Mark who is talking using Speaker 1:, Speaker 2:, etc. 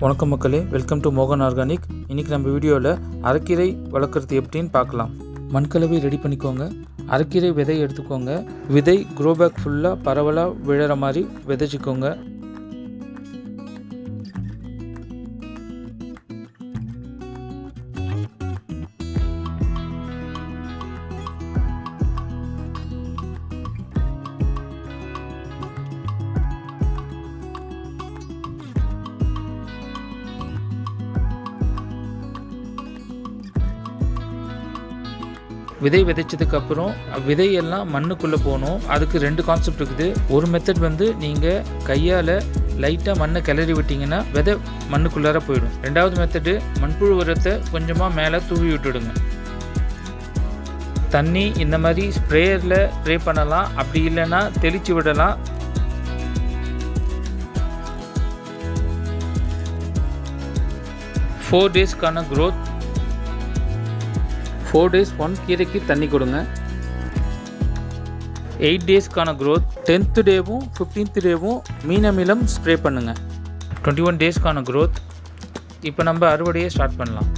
Speaker 1: வணக்கம் மக்களே, welcome to மோகன் ஆர்கானிக். இன்றைக்கி நம்ம வீடியோவில் அரைக்கீரை வளர்க்குறது எப்படின்னு பார்க்கலாம். மண்கலவை ரெடி பண்ணிக்கோங்க. அரைக்கீரை விதை எடுத்துக்கோங்க. விதை க்ரோபேக் ஃபுல்லாக பரவலாக விழுற மாதிரி விதைச்சிக்கோங்க. விதை விதைச்சதுக்கப்புறம் விதையெல்லாம் மண்ணுக்குள்ளே போகணும். அதுக்கு 2 கான்செப்ட் இருக்குது. ஒரு மெத்தட் வந்து நீங்கள் கையால் லைட்டாக மண்ணை கிளறி விட்டிங்கன்னா விதை மண்ணுக்குள்ளார போயிடும். 2வது மெத்தடு மண்புழு உரத்தை கொஞ்சமாக மேலே தூவி விட்டுடுங்க. தண்ணி இந்த மாதிரி ஸ்ப்ரேயரில் ஸ்ப்ரே பண்ணலாம், அப்படி இல்லைன்னா தெளித்து விடலாம். Four டேஸ்க்கான growth. 4 days 1 கீரைக்கு தண்ணி கொடுங்க. 8 டேஸ்க்கான க்ரோத். 10th டேவும் 15th டேவும் மீனமிலம் ஸ்ப்ரே பண்ணுங்கள். 21 டேஸ்க்கான க்ரோத். இப்போ நம்ம அறுவடையை ஸ்டார்ட் பண்ணலாம்.